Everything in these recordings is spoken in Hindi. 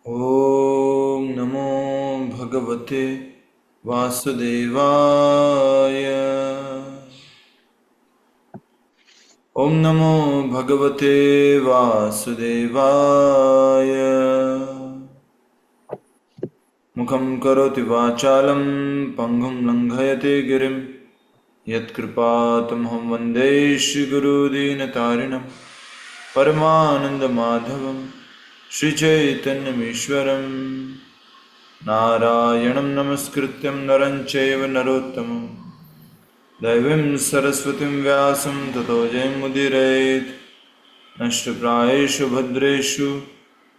ॐ नमो भगवते वासुदेवाय। ॐ नमो भगवते वासुदेवाय। मुखं करोति वाचालं पङ्गुं लङ्घयते गिरिं यत्कृपातमहं वन्दे श्रीगुरुदीनतारिणं परमानन्दमाधवं श्रीचैतन्यमीश्वरम्। नारायणं नमस्कृत्यं नरं चैव नरोत्तमं दैवीं सरस्वतीं व्यासं ततो जयमुदीरयेत्। नष्टप्रायेषु भद्रेषु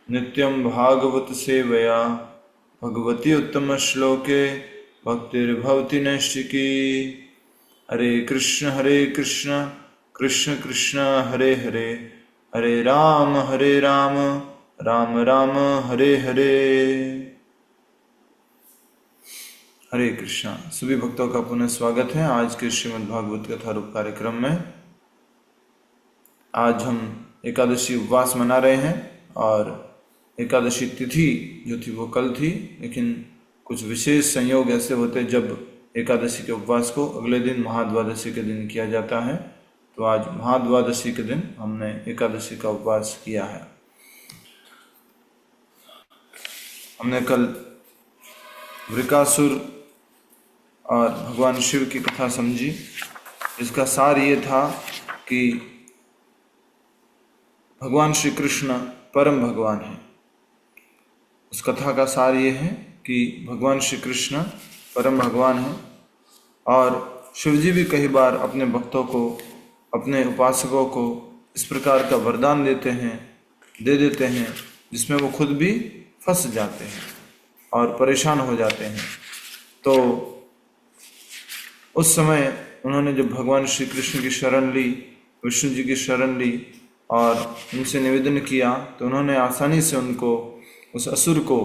नित्यं भागवतसेवया भगवती उत्तमश्लोके भक्तिर्भवति नैष्टिकी। हरे कृष्ण कृष्ण कृष्ण हरे हरे, हरे राम राम राम हरे हरे। हरे कृष्णा। सभी भक्तों का पुनः स्वागत है आज के श्रीमद् भागवत कथा रूप कार्यक्रम में। आज हम एकादशी उपवास मना रहे हैं और एकादशी तिथि जो थी वो कल थी, लेकिन कुछ विशेष संयोग ऐसे होते जब एकादशी के उपवास को अगले दिन महाद्वादशी के दिन किया जाता है। तो आज महाद्वादशी के दिन हमने एकादशी का उपवास किया है। हमने कल वृकासुर और भगवान शिव की कथा समझी। इसका सार ये था कि भगवान श्री कृष्ण परम भगवान हैं। उस कथा का सार ये है कि भगवान श्री कृष्ण परम भगवान हैं और शिव जी भी कई बार अपने भक्तों को, अपने उपासकों को इस प्रकार का वरदान दे देते हैं जिसमें वो खुद भी फंस जाते हैं और परेशान हो जाते हैं। तो उस समय उन्होंने जब भगवान श्री कृष्ण की शरण ली, विष्णु जी की शरण ली और उनसे निवेदन किया, तो उन्होंने आसानी से उनको, उस असुर को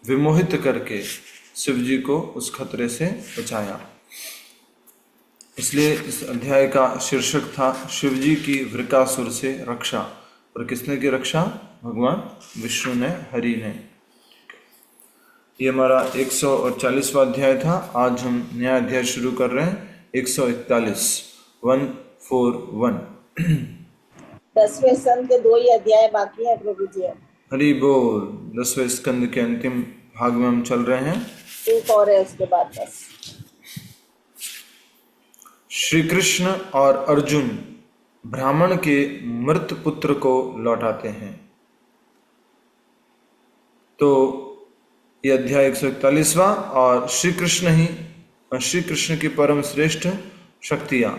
विमोहित करके शिव जी को उस खतरे से बचाया। इसलिए इस अध्याय का शीर्षक था शिव जी की वृकासुर से रक्षा। और किसने की रक्षा? भगवान विष्णु ने, हरि ने। ये हमारा 140वां अध्याय था। आज हम नया अध्याय शुरू कर रहे हैं, 141, 141। 10वें स्कंद के 2 ही अध्याय बाकी हैं प्रभु जी। हरि बोल। 10वें स्कंद के अंतिम भाग में हम चल रहे हैं। एक और है उसके बाद बस। श्री कृष्ण और अर्जुन ब्राह्मण के मृत पुत्र को लौटाते हैं। तो यह अध्याय 141वां और श्री कृष्ण की परम श्रेष्ठ शक्तियां।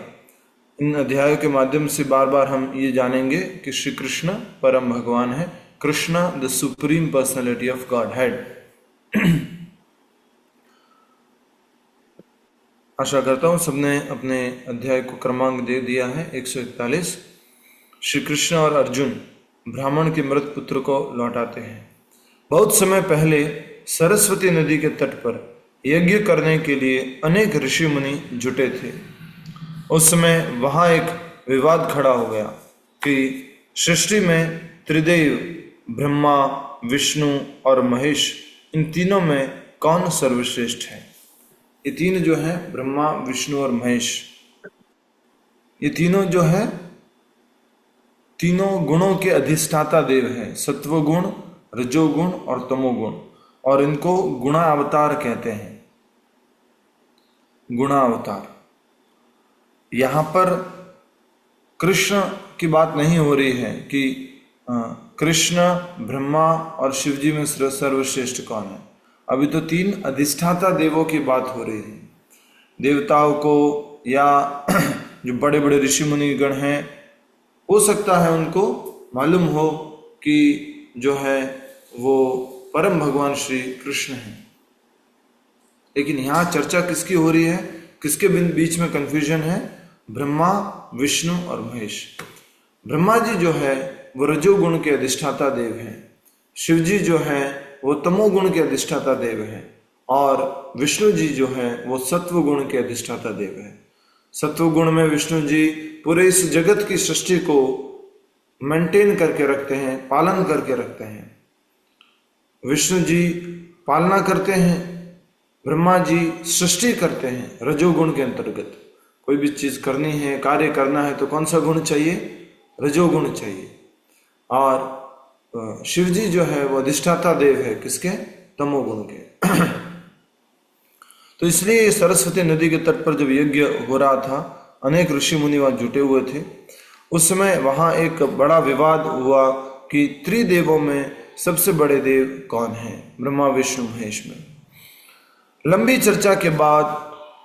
इन अध्यायों के माध्यम से बार बार हम ये जानेंगे कि श्री कृष्ण परम भगवान है। Krishna the supreme personality of godhead. आशा करता हूं सबने अपने अध्याय को क्रमांक दे दिया है। 141। श्री कृष्ण और अर्जुन ब्राह्मण के मृत पुत्र को लौटाते हैं। बहुत समय पहले सरस्वती नदी के तट पर यज्ञ करने के लिए अनेक ऋषि मुनि जुटे थे। उस समय वहां एक विवाद खड़ा हो गया कि सृष्टि में त्रिदेव ब्रह्मा, विष्णु और महेश, इन तीनों में कौन सर्वश्रेष्ठ है। ये तीन जो है, ब्रह्मा, विष्णु और महेश, ये तीनों जो है तीनों गुणों के अधिष्ठाता देव हैं। सत्वगुण, रजोगुण और तमोगुण, और इनको गुणावतार कहते हैं। गुणावतार। यहां पर कृष्ण की बात नहीं हो रही है कि कृष्ण, ब्रह्मा और शिव जी में सर्वश्रेष्ठ कौन है। अभी तो तीन अधिष्ठाता देवों की बात हो रही है। देवताओं को या जो बड़े बड़े ऋषि मुनि गण हैं, हो सकता है उनको मालूम हो कि जो है वो परम भगवान श्री कृष्ण हैं। लेकिन यहाँ चर्चा किसकी हो रही है, किसके बीच में कंफ्यूजन है? ब्रह्मा, विष्णु और महेश। ब्रह्मा जी जो है वो रजोगुण के अधिष्ठाता देव हैं। शिव जी जो है वो तमोगुण के अधिष्ठाता देव हैं। और विष्णु जी जो है वो सत्वगुण के अधिष्ठाता देव हैं। सत्वगुण में विष्णु जी पूरे इस जगत की सृष्टि को मेंटेन करके रखते हैं, पालन करके रखते हैं। विष्णु जी पालना करते हैं, ब्रह्मा जी सृष्टि करते हैं। रजोगुण के अंतर्गत कोई भी चीज करनी है, कार्य करना है तो कौन सा गुण चाहिए? रजोगुण चाहिए। और शिव जी जो है वो अधिष्ठाता देव है किसके? तमोगुण के। तो इसलिए सरस्वती नदी के तट पर जब यज्ञ हो रहा था, अनेक ऋषि मुनि वहां जुटे हुए थे। उस समय वहां एक बड़ा विवाद हुआ कि त्रिदेवों में सबसे बड़े देव कौन है, ब्रह्मा विष्णु महेश में। लंबी चर्चा के बाद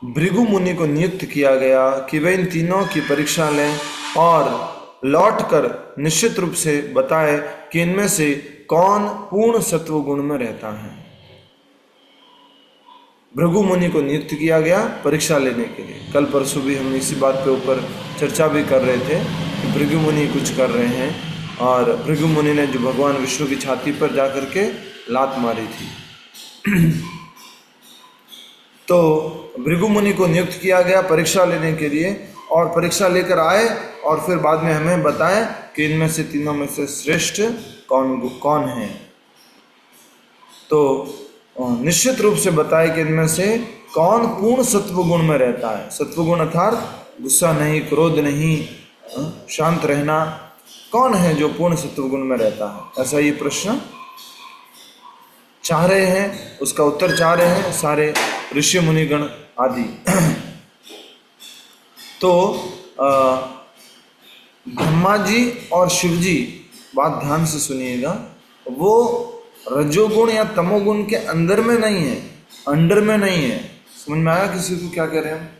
भृगु मुनि को नियुक्त किया गया कि वे इन तीनों की परीक्षा लें और लौटकर निश्चित रूप से बताए कि इनमें से कौन पूर्ण सत्व गुण में रहता है। भृगु मुनि को नियुक्त किया गया परीक्षा लेने के लिए। कल परसों भी हम इसी बात पे ऊपर चर्चा भी कर रहे थे कि भृगु मुनि कुछ कर रहे हैं, और भृगु मुनि ने जो भगवान विष्णु की छाती पर जाकर के लात मारी थी। तो भृगु मुनि को नियुक्त किया गया परीक्षा लेने के लिए, और परीक्षा लेकर आए और फिर बाद में हमें बताएं कि इनमें से तीनों में से श्रेष्ठ कौन है। तो निश्चित रूप से बताए कि इनमें से कौन पूर्ण सत्व गुण में रहता है। सत्व गुण अर्थात गुस्सा नहीं, क्रोध नहीं, शांत रहना। कौन है जो पूर्ण सत्व गुण में रहता है? ऐसा ये प्रश्न चाह रहे हैं, उसका उत्तर चाह रहे हैं सारे ऋषि मुनिगण आदि। तो ब्रह्मा जी और शिव जी, बात ध्यान से सुनिएगा, वो रजोगुण या तमोगुण के अंदर में नहीं है, अंडर में नहीं है। समझ में आया किसी को क्या कह रहे हैं?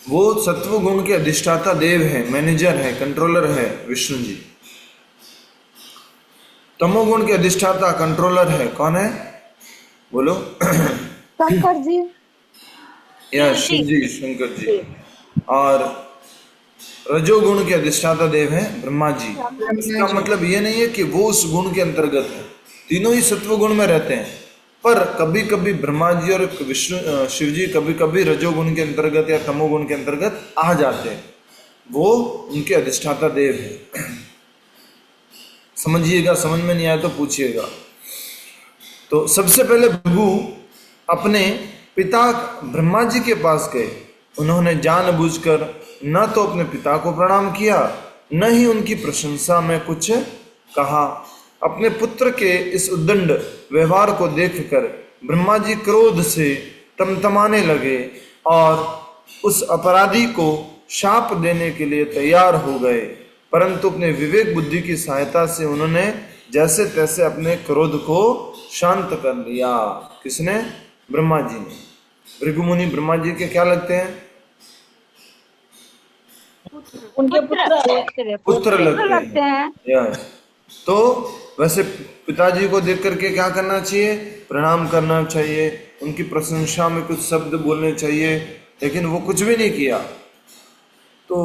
वो सत्व गुण के अधिष्ठाता देव है, मैनेजर है, कंट्रोलर है विष्णु जी। तमोगुण के अधिष्ठाता कंट्रोलर है कौन है? बोलो। शंकर जी। या शिव जी, शंकर जी। और रजोगुण के अधिष्ठाता देव है ब्रह्मा जी। इसका मतलब ये नहीं है कि वो उस गुण के अंतर्गत है, तीनों ही सत्व गुण में रहते हैं, पर कभी कभी ब्रह्मा जी और विष्णु शिव जी कभी कभी रजोगुण के अंतर्गत या तमोगुण के अंतर्गत आ जाते हैं। वो उनके अधिष्ठाता देव है। समझिएगा, समझ में नहीं आया तो पूछिएगा। तो सबसे पहले भृगु अपने पिता ब्रह्मा जी के पास गए। उन्होंने जानबूझकर न तो अपने पिता को प्रणाम किया, न ही उनकी प्रशंसा में कुछ कहा। अपने पुत्र के इस उद्दंड व्यवहार को देखकर ब्रह्मा जी क्रोध से तमतमाने लगे और उस अपराधी को शाप देने के लिए तैयार हो गए, परंतु अपने विवेक बुद्धि की सहायता से उन्होंने जैसे तैसे अपने क्रोध को शांत कर लिया। किसने? ब्रह्मा जी ने। भृगु मुनि ब्रह्मा जी के क्या लगते हैं? उनके पुत्र लगते हैं। तो वैसे पिताजी को देख करके क्या करना चाहिए? प्रणाम करना चाहिए, उनकी प्रशंसा में कुछ शब्द बोलने चाहिए, लेकिन वो कुछ भी नहीं किया। तो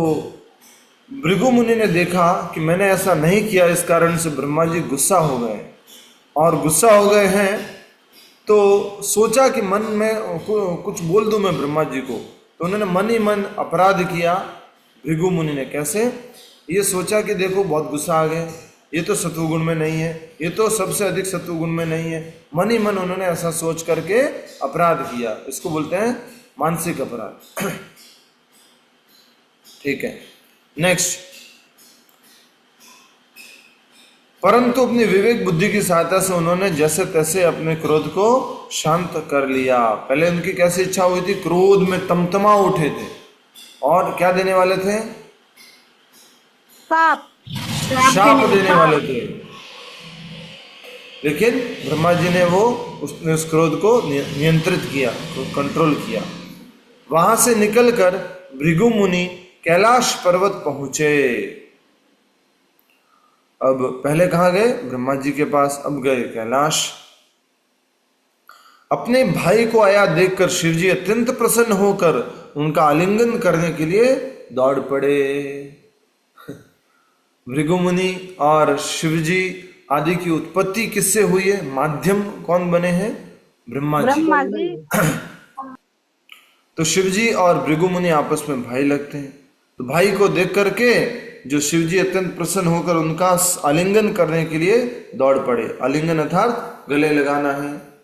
भृगु मुनि ने देखा कि मैंने ऐसा नहीं किया, इस कारण से ब्रह्मा जी गुस्सा हो गए, और गुस्सा हो गए हैं तो सोचा कि मन में कुछ बोल दूं मैं ब्रह्मा जी को। तो उन्होंने मन ही मन अपराध किया भृगु मुनि ने। कैसे? ये सोचा कि देखो बहुत गुस्सा आ गया, ये तो सत्वगुण में नहीं है, ये तो सबसे अधिक सत्वगुण में नहीं है। मन ही मन उन्होंने ऐसा सोच करके अपराध किया। इसको बोलते हैं मानसिक अपराध। ठीक है, नेक्स्ट। परंतु अपनी विवेक बुद्धि की सहायता से उन्होंने जैसे तैसे अपने क्रोध को शांत कर लिया। पहले उनकी कैसी इच्छा हुई थी? क्रोध में तमतमा उठे थे और क्या देने वाले थे? शाप देने वाले थे। लेकिन ब्रह्मा जी ने उसने उस क्रोध को नियंत्रित किया, कंट्रोल किया। वहां से निकलकर भृगु मुनि कैलाश पर्वत पहुंचे। अब पहले कहाँ गए? ब्रह्मा जी के पास, अब गए कैलाश। अपने भाई को आया देखकर शिवजी अत्यंत प्रसन्न होकर उनका आलिंगन करने के लिए दौड़ पड़े। भृगु मुनि और शिवजी आदि की उत्पत्ति किससे हुई है? माध्यम कौन बने हैं? ब्रह्मा जी। तो शिवजी और भृगु मुनि आपस में भाई लगते हैं। तो भाई को देख करके जो शिवजी अत्यंत प्रसन्न होकर उनका आलिंगन करने के लिए दौड़ पड़े। आलिंगन अर्थात गले लगाना है।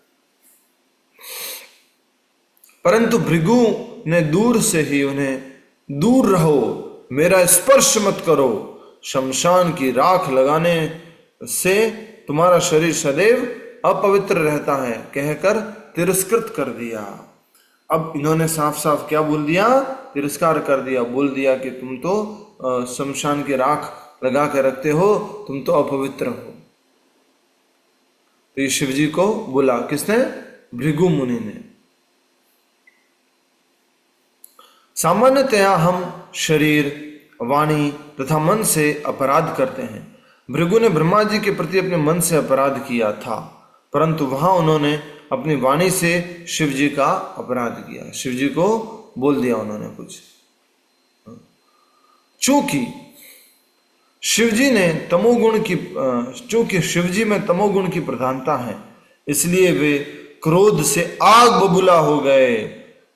परंतु भृगु ने दूर से ही उन्हें, दूर रहो, मेरा स्पर्श मत करो, शमशान की राख लगाने से तुम्हारा शरीर सदैव अपवित्र रहता है, कहकर तिरस्कृत कर दिया। अब इन्होंने साफ साफ क्या बोल दिया? तिरस्कार कर दिया, बोल दिया कि तुम तो शमशान की राख लगा के रखते हो, तुम तो अपवित्र हो। तो ये शिवजी को बोला, किसने? भृगु मुनि ने। सामान्यतया हम शरीर, वाणी तथा मन से अपराध करते हैं। भृगु ने ब्रह्मा जी के प्रति अपने मन से अपराध किया था, परंतु वहां उन्होंने अपनी वाणी से शिव जी का अपराध किया। शिव जी को बोल दिया उन्होंने कुछ। चूंकि शिवजी में तमोगुण की प्रधानता है, इसलिए वे क्रोध से आग बबूला हो गए।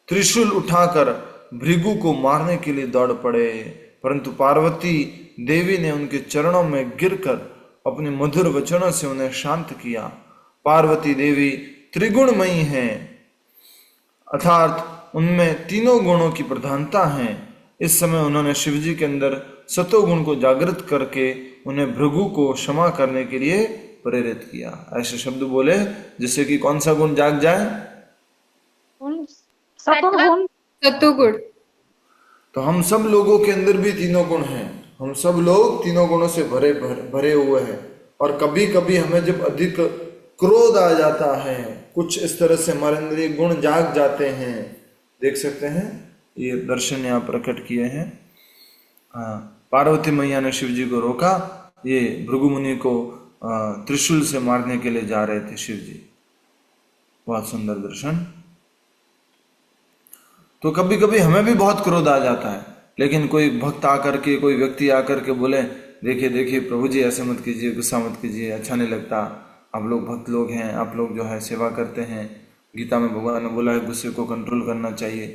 त्रिशूल उठाकर भृगु को मारने के लिए दौड़ पड़े, परंतु पार्वती देवी ने उनके चरणों में गिरकर अपने मधुर वचनों से उन्हें शांत किया। पार्वती देवी त्रिगुणमयी हैं, अर्थात उनमें तीनों गुणों की प्रधानता है। इस समय उन्होंने शिवजी के अंदर सतोगुण को जागृत करके उन्हें भृगु को क्षमा करने के लिए प्रेरित किया। ऐसे शब्द बोले जिससे कि कौन सा गुण जाग जाए? सतोगुण। तो हम सब लोगों के अंदर भी तीनों गुण हैं। हम सब लोग तीनों गुणों से भरे हुए हैं। और कभी कभी हमें जब अधिक क्रोध आ जाता है, कुछ इस तरह से हमारे अंदर ये गुण जाग जाते हैं। देख सकते हैं, ये दर्शन यहाँ प्रकट किए हैं। पार्वती मैया ने शिव जी को रोका। ये भृगु मुनि को त्रिशूल से मारने के लिए जा रहे थे शिव जी। बहुत सुंदर दर्शन। तो कभी कभी हमें भी बहुत क्रोध आ जाता है, लेकिन कोई भक्त आकर के, कोई व्यक्ति आकर के बोले, देखिए देखिए प्रभु जी ऐसे मत कीजिए, गुस्सा मत कीजिए, अच्छा नहीं लगता, आप लोग भक्त लोग हैं, आप लोग जो है सेवा करते हैं, गीता में भगवान ने बोला है गुस्से को कंट्रोल करना चाहिए।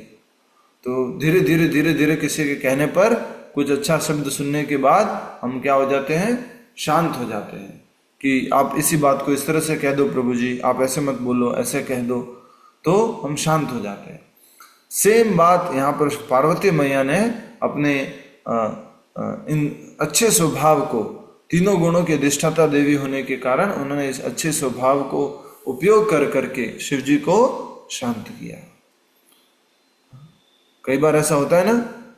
तो धीरे धीरे धीरे धीरे किसी के कहने पर, कुछ अच्छा शब्द सुनने के बाद हम क्या हो जाते हैं? शांत हो जाते हैं कि आप इसी बात को इस तरह से कह दो प्रभु जी, आप ऐसे मत बोलो, ऐसे कह दो, तो हम शांत हो जाते हैं। सेम बात यहाँ पर पार्वती मैया ने अपने इन अच्छे स्वभाव को, तीनों गुणों की अधिष्ठाता देवी होने के कारण उन्होंने इस अच्छे स्वभाव को उपयोग कर करके शिव जी को शांत किया। कई बार ऐसा होता है ना,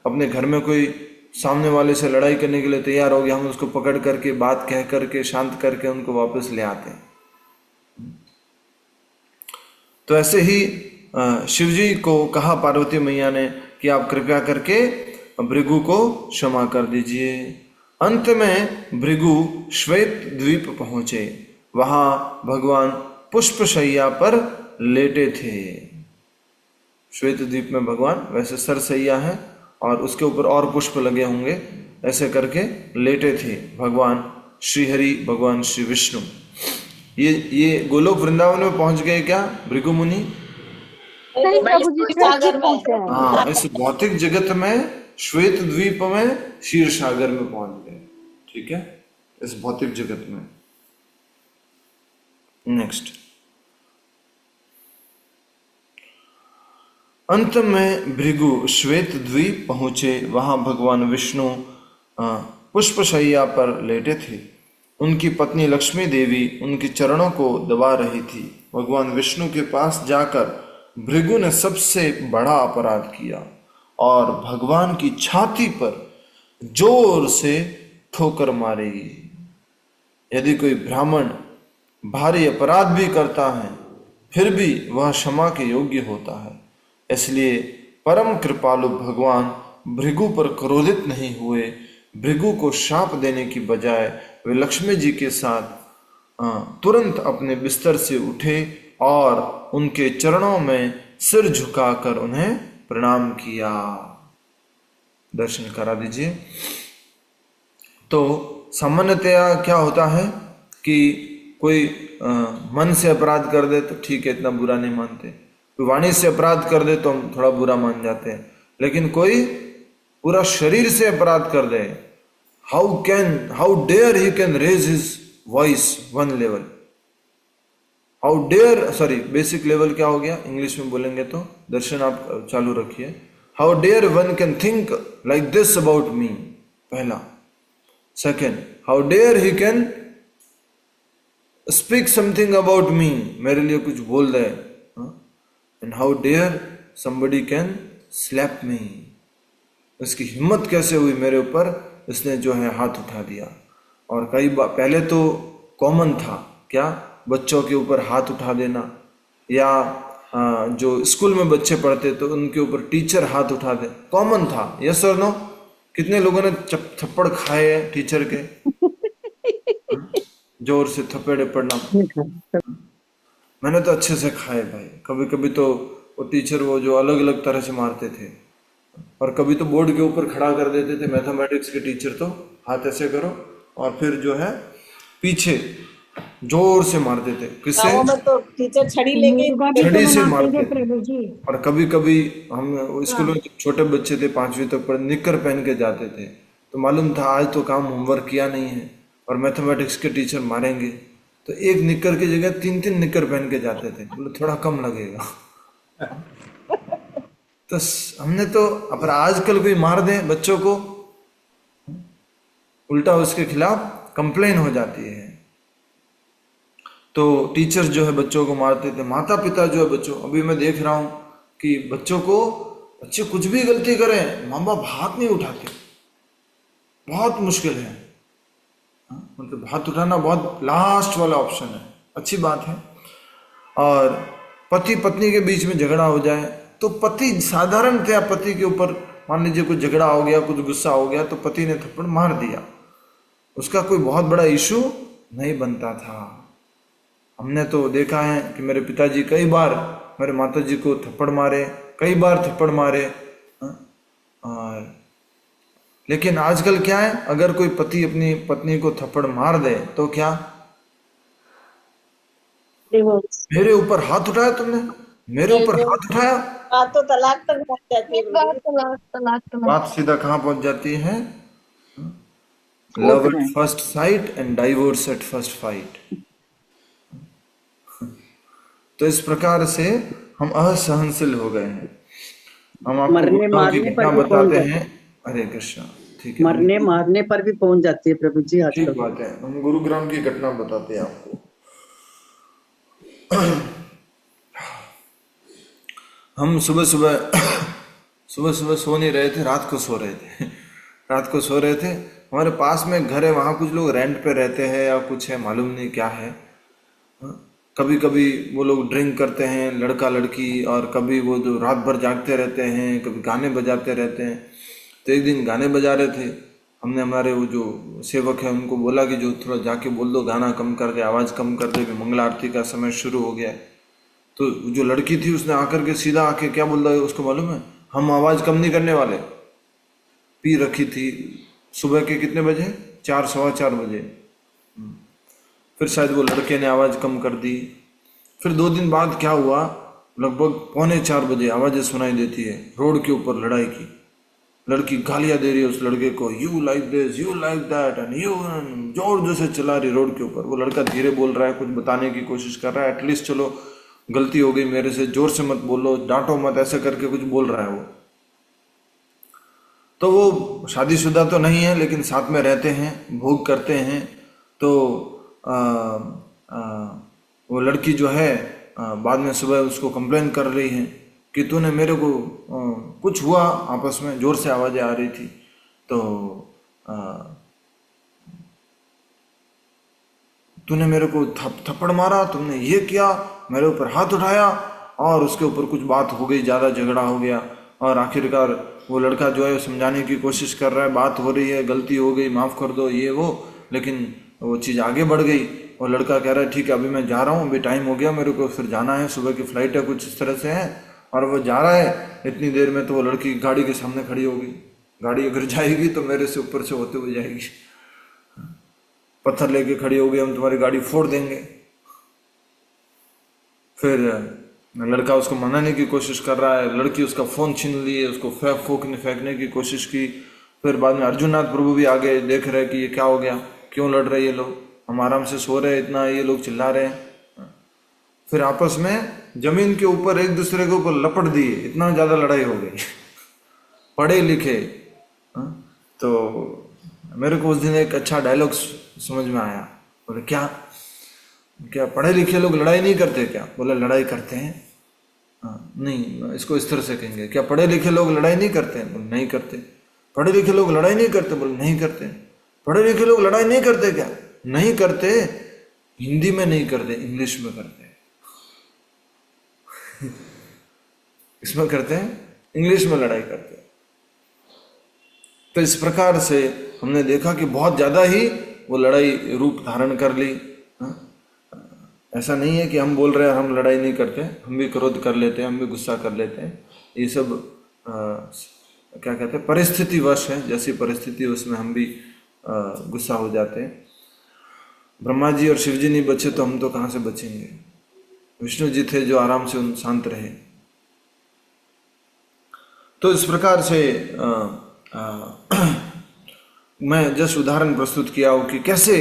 अपने घर में कोई सामने वाले से लड़ाई करने के लिए तैयार हो गया, हम उसको पकड़ करके बात कह करके शांत करके उनको वापस ले आते हैं। तो ऐसे ही शिव जी को कहा पार्वती मैया ने कि आप कृपया करके भृगु को क्षमा कर दीजिए। अंत में भृगु श्वेत द्वीप पहुंचे। वहां भगवान पुष्पशैया पर लेटे थे। श्वेत द्वीप में भगवान वैसे सरसैया है और उसके ऊपर और पुष्प लगे होंगे, ऐसे करके लेटे थे भगवान श्री हरि, भगवान श्री विष्णु। ये गोलोक वृंदावन में पहुंच गए क्या भृगु मुनि? हाँ, इस भौतिक जगत में श्वेत द्वीप में क्षीर सागर में पहुंच गए। ठीक है, इस भौतिक जगत में। नेक्स्ट, अंत में भृगु श्वेत द्वीप पहुंचे। वहां भगवान विष्णु पुष्पशैया पर लेटे थे। उनकी पत्नी लक्ष्मी देवी उनके चरणों को दबा रही थी। भगवान विष्णु के पास जाकर भृगु ने सबसे बड़ा अपराध किया और भगवान की छाती पर जोर से ठोकर मारी। यदि कोई ब्राह्मण भारी अपराध भी करता है, फिर भी वह क्षमा के योग्य होता है। इसलिए परम कृपालु भगवान भृगु पर क्रोधित नहीं हुए। भृगु को शाप देने की बजाय वे लक्ष्मी जी के साथ तुरंत अपने बिस्तर से उठे और उनके चरणों में सिर झुकाकर उन्हें प्रणाम किया। दर्शन करा दीजिए। तो सामान्यतया क्या होता है कि कोई मन से अपराध कर दे तो ठीक है, इतना बुरा नहीं मानते, कोई वाणी से अपराध कर दे तो हम थोड़ा बुरा मान जाते हैं, लेकिन कोई पूरा शरीर से अपराध कर दे, how dare he can raise his voice one level, how dare, sorry basic level क्या हो गया इंग्लिश में बोलेंगे तो, दर्शन आप चालू रखिए। How dare one can think like this about me, पहला। Second, how dare he can speak something about me, मेरे लिए कुछ बोल दे, and how dare somebody can slap me, इसकी हिम्मत कैसे हुई मेरे ऊपर, इसने जो है हाथ उठा दिया। और कई बार पहले तो कॉमन था क्या, बच्चों के ऊपर हाथ उठा देना, या जो स्कूल में बच्चे पढ़ते तो उनके ऊपर टीचर हाथ उठा दे, कॉमन था। यस और नो? कितने लोगों ने थप्पड़ खाए हैं टीचर के, जोर से थप्पड़े पड़ना, मैंने तो अच्छे से खाए भाई। कभी कभी तो वो टीचर वो जो अलग अलग तरह से मारते थे, और कभी तो बोर्ड के ऊपर खड़ा कर देते थे मैथमेटिक्स के टीचर, तो हाथ ऐसे करो और फिर जो है पीछे जोर से मारते थे। किससे? गाँव में तो टीचर छड़ी लेके छड़ी से मारते थे। और कभी कभी हम स्कूल में छोटे बच्चे थे 5वीं तक पर, निक्कर पहन के जाते थे, तो मालूम था आज तो काम होमवर्क किया नहीं है और मैथमेटिक्स के टीचर मारेंगे, तो एक निक्कर की जगह 3-3 निक्कर पहन के जाते थे, बोले थोड़ा कम लगेगा। तो हमने तो, पर आजकल कोई मार दे बच्चों को, उल्टा उसके खिलाफ कंप्लेन हो जाती है। तो टीचर्स जो है बच्चों को मारते थे, माता पिता जो है बच्चों, अभी मैं देख रहा हूं कि बच्चे कुछ भी गलती करें माँ बाप हाथ नहीं उठाते, बहुत मुश्किल है। मतलब हाथ उठाना बहुत लास्ट वाला ऑप्शन है, अच्छी बात है। और पति पत्नी के बीच में झगड़ा हो जाए तो पति, साधारणतया पति के ऊपर मान लीजिए कुछ झगड़ा हो गया, कुछ गुस्सा हो गया, तो पति ने थप्पड़ मार दिया, उसका कोई बहुत बड़ा इशू नहीं बनता था। हमने तो देखा है कि मेरे पिताजी कई बार मेरे माताजी को थप्पड़ मारे, कई बार थप्पड़ मारे। और लेकिन आजकल क्या है, अगर कोई पति अपनी पत्नी को थप्पड़ मार दे तो क्या, मेरे ऊपर हाथ उठाया तुमने, मेरे ऊपर हाथ उठाया, बात तो तलाक तक पहुंच जाती है। बात सीधा कहाँ पहुंच जाती है, love at first sight and divorce at first fight. तो इस प्रकार से हम असहनशील हो गए हैं। हम आपको गुरुओं की घटना बताते हैं। हरे कृष्णा, ठीक है, मरने मारने पर भी पहुंच जाती है प्रभु जी ठीक आजकल। बात है, हम गुरुग्राम की घटना बताते हैं आपको। हम सुबह सुबह सो नहीं रहे थे, रात को सो रहे थे। रात को सो रहे थे, हमारे पास में घर है, वहाँ कुछ लोग रेंट पे रहते हैं या कुछ है, मालूम नहीं क्या है। कभी कभी वो लोग ड्रिंक करते हैं, लड़का लड़की, और कभी वो जो रात भर जागते रहते हैं, कभी गाने बजाते रहते हैं। तो एक दिन गाने बजा रहे थे, हमने हमारे वो जो सेवक है उनको बोला कि जो थोड़ा जाके बोल दो गाना कम कर दे, आवाज़ कम कर दे, मंगल आरती का समय शुरू हो गया है। तो जो लड़की थी उसने आकर के सीधा आके क्या बोल रहा है उसको मालूम है, हम आवाज़ कम नहीं करने वाले। पी रखी थी, सुबह के कितने बजे, 4, 4:15 बजे। फिर शायद वो लड़के ने आवाज़ कम कर दी। फिर 2 दिन बाद क्या हुआ, लगभग 3:45 बजे आवाज़ें सुनाई देती है रोड के ऊपर लड़ाई की। लड़की गालियाँ दे रही है उस लड़के को, you like this, you like that, and you, जोर जोर से चला रही रोड के ऊपर। वो लड़का धीरे बोल रहा है, कुछ बताने की कोशिश कर रहा है, एटलीस्ट चलो गलती हो गई मेरे से, जोर से मत बोलो, डांटो मत, ऐसे करके कुछ बोल रहा है वो। तो वो शादीशुदा तो नहीं है लेकिन साथ में रहते हैं, भोग करते हैं। तो वो लड़की जो है बाद में सुबह उसको कंप्लेन कर रही है कि तूने मेरे को कुछ हुआ, आपस में जोर से आवाज़ें आ रही थी, तो तूने मेरे को थप्पड़ मारा, तुमने ये किया, मेरे ऊपर हाथ उठाया, और उसके ऊपर कुछ बात हो गई, ज़्यादा झगड़ा हो गया। और आखिरकार वो लड़का जो है समझाने की कोशिश कर रहा है, बात हो रही है, गलती हो गई, माफ़ कर दो, ये वो, लेकिन वो चीज़ आगे बढ़ गई। और लड़का कह रहा है ठीक है अभी मैं जा रहा हूँ, अभी टाइम हो गया, मेरे को फिर जाना है, सुबह की फ्लाइट है, कुछ इस तरह से है। और वो जा रहा है, इतनी देर में तो वो लड़की गाड़ी के सामने खड़ी होगी। गाड़ी अगर जाएगी तो मेरे से ऊपर से होते हुए जाएगी, पत्थर लेके खड़ी होगी, हम तुम्हारी गाड़ी फोड़ देंगे। फिर लड़का उसको मनाने की कोशिश कर रहा है, लड़की उसका फोन छीन ली, उसको फेंकने की कोशिश की। फिर बाद में अर्जुननाथ प्रभु भी आगे देख रहे कि ये क्या हो गया, क्यों लड़ रहे ये लोग, हम आराम से सो रहे, इतना ये लोग चिल्ला रहे हैं। फिर आपस में जमीन के ऊपर एक दूसरे के ऊपर लपट दिए, इतना ज्यादा लड़ाई हो गई। पढ़े लिखे। तो मेरे को उस दिन एक अच्छा डायलॉग समझ में आया। बोले क्या क्या पढ़े लिखे लोग लड़ाई नहीं करते क्या? बोले लड़ाई करते हैं। नहीं, इसको इस तरह से कहेंगे, क्या पढ़े लिखे लोग लड़ाई नहीं करते हैं? बोले नहीं करते। पढ़े लिखे लोग लड़ाई नहीं करते? बोले नहीं करते। पढ़े लिखे लोग लड़ाई नहीं करते क्या? नहीं करते, हिंदी में नहीं करते, इंग्लिश में करते हैं। इसमें करते हैं, इंग्लिश में लड़ाई करते हैं। तो इस प्रकार से हमने देखा कि बहुत ज्यादा ही वो लड़ाई रूप धारण कर ली। ऐसा नहीं है कि हम बोल रहे हैं हम लड़ाई नहीं करते, हम भी क्रोध कर लेते हैं, हम भी गुस्सा कर लेते हैं। ये सब क्या कहते हैं, परिस्थिति वश है। जैसी परिस्थिति उसमें हम भी गुस्सा हो जाते हैं। ब्रह्मा जी और शिव जी नहीं बचे तो हम तो कहाँ से बचेंगे? विष्णु जी थे जो आराम से शांत रहे। तो इस प्रकार से मैं जस्ट उदाहरण प्रस्तुत किया हो कि कैसे